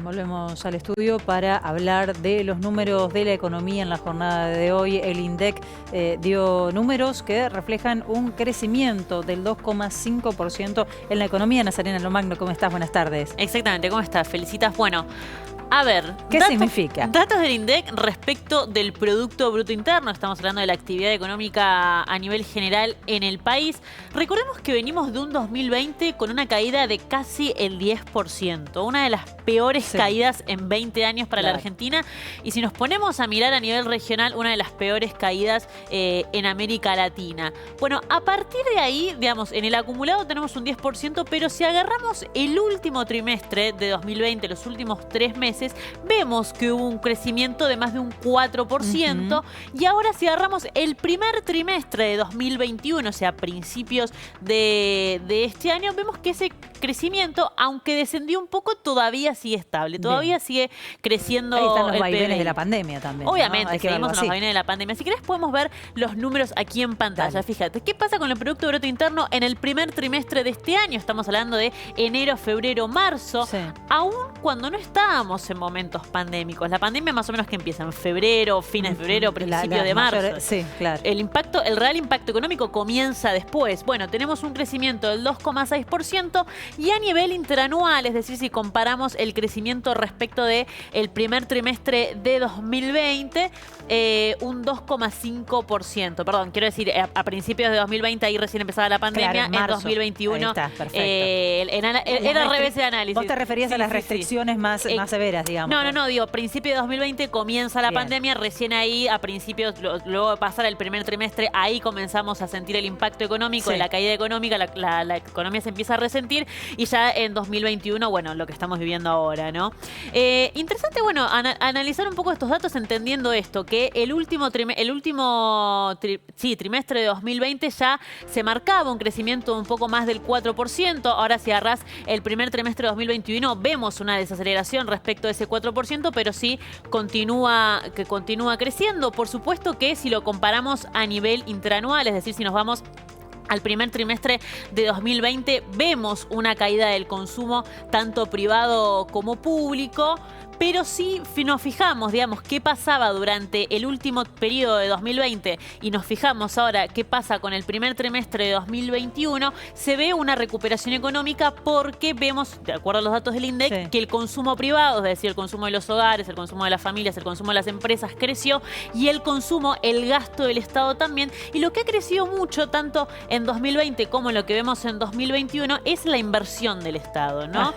Volvemos al estudio para hablar de los números de la economía en la jornada de hoy. El INDEC dio números que reflejan un crecimiento del 2,5% en la economía. Nazarena Lomagno, ¿cómo estás? Buenas tardes. Exactamente, ¿cómo estás? Felicitas. Bueno, a ver, ¿qué significa? Datos del INDEC respecto del Producto Bruto Interno. Estamos hablando de la actividad económica a nivel general en el país. Recordemos que venimos de un 2020 con una caída de casi el 10%. Una de las peores caídas en 20 años para la Argentina. Y si nos ponemos a mirar a nivel regional, una de las peores caídas en América Latina. Bueno, a partir de ahí, digamos, en el acumulado tenemos un 10%, pero si agarramos el último trimestre de 2020, los últimos 3 meses, vemos que hubo un crecimiento de más de un 4%. Y ahora si agarramos el primer trimestre de 2021, o sea, principios de este año, vemos que ese crecimiento, aunque descendió un poco, todavía sigue estable, todavía sigue creciendo. Ahí están los el vaivenes PBI. de la pandemia también, Obviamente, ¿no? seguimos en los vaivenes de la pandemia. Si querés podemos ver los números aquí en pantalla. Dale. Fíjate, ¿qué pasa con el Producto Bruto Interno en el primer trimestre de este año? Estamos hablando de enero, febrero, marzo. Aún cuando no estábamos en momentos pandémicos. La pandemia más o menos que empieza en febrero, fines de febrero, principio de marzo. Sí, claro. El real impacto económico comienza después. Bueno, tenemos un crecimiento del 2,6% y a nivel interanual, es decir, si comparamos el crecimiento respecto de el primer trimestre de 2020, un 2,5%. Perdón, quiero decir, a principios de 2020 ahí recién empezaba la pandemia, claro, en 2021 está, perfecto. Era al revés de análisis. Vos te referías a las restricciones más severas, digamos. No, digo, principio de 2020 comienza la pandemia, recién ahí a principios, luego de pasar el primer trimestre, ahí comenzamos a sentir el impacto económico de la caída económica, la economía se empieza a resentir y ya en 2021, bueno, lo que estamos viviendo ahora, ¿no? Interesante, bueno, analizar un poco estos datos entendiendo esto, que el último trimestre de 2020 ya se marcaba un crecimiento un poco más del 4%, ahora si agarrás el primer trimestre de 2021 vemos una desaceleración respecto a ese 4%, pero sí continúa creciendo. Por supuesto que si lo comparamos a nivel interanual, es decir, si nos vamos al primer trimestre de 2020, vemos una caída del consumo tanto privado como público. Pero si nos fijamos, digamos, qué pasaba durante el último periodo de 2020 y nos fijamos ahora qué pasa con el primer trimestre de 2021, se ve una recuperación económica porque vemos, de acuerdo a los datos del INDEC, que el consumo privado, es decir, el consumo de los hogares, el consumo de las familias, el consumo de las empresas creció y el gasto del Estado también. Y lo que ha crecido mucho, tanto en 2020 como en lo que vemos en 2021, es la inversión del Estado, ¿no?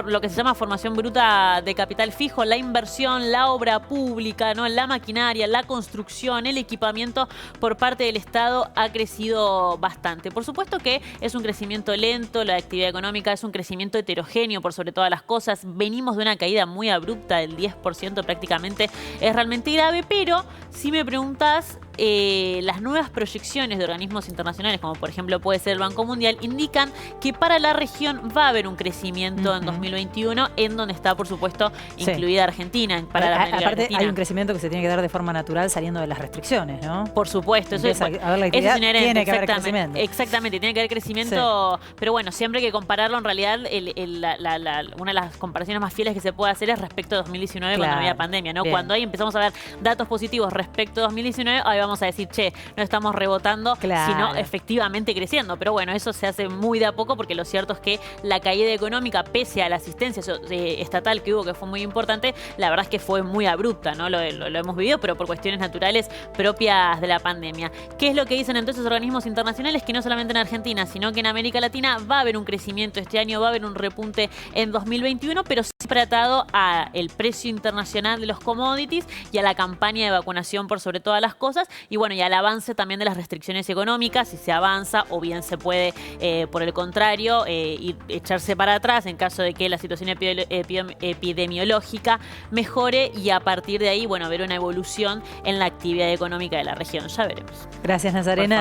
Lo que se llama formación bruta de capital fijo, la inversión, la obra pública, ¿no? La maquinaria, la construcción, el equipamiento por parte del Estado ha crecido bastante. Por supuesto que es un crecimiento lento, la actividad económica es un crecimiento heterogéneo por sobre todas las cosas. Venimos de una caída muy abrupta del 10% prácticamente, es realmente grave, pero si me preguntás, las nuevas proyecciones de organismos internacionales, como por ejemplo puede ser el Banco Mundial, indican que para la región va a haber un crecimiento en 2021, en donde está, por supuesto, incluida Argentina. Aparte, hay un crecimiento que se tiene que dar de forma natural saliendo de las restricciones, ¿no? Por supuesto. Eso es inherente. Tiene que haber crecimiento. Exactamente, tiene que haber crecimiento. Pero bueno, siempre hay que compararlo, en realidad, una de las comparaciones más fieles que se puede hacer es respecto a 2019, cuando había pandemia, ¿no? Cuando ahí empezamos a ver datos positivos respecto a 2019, ahí vamos a decir, che, no estamos rebotando, sino efectivamente creciendo. Pero bueno, eso se hace muy de a poco porque lo cierto es que la caída económica, pese a la asistencia estatal que hubo, que fue muy importante, la verdad es que fue muy abrupta, ¿no? Lo hemos vivido, pero por cuestiones naturales propias de la pandemia. ¿Qué es lo que dicen entonces los organismos internacionales? Que no solamente en Argentina, sino que en América Latina va a haber un crecimiento este año, va a haber un repunte en 2021, pero siempre atado al precio internacional de los commodities y a la campaña de vacunación por sobre todas las cosas. Y bueno, y al avance también de las restricciones económicas, si se avanza o bien se puede, por el contrario, echarse para atrás en caso de que la situación epidemiológica mejore y a partir de ahí, bueno, ver una evolución en la actividad económica de la región. Ya veremos. Gracias, Nazarena.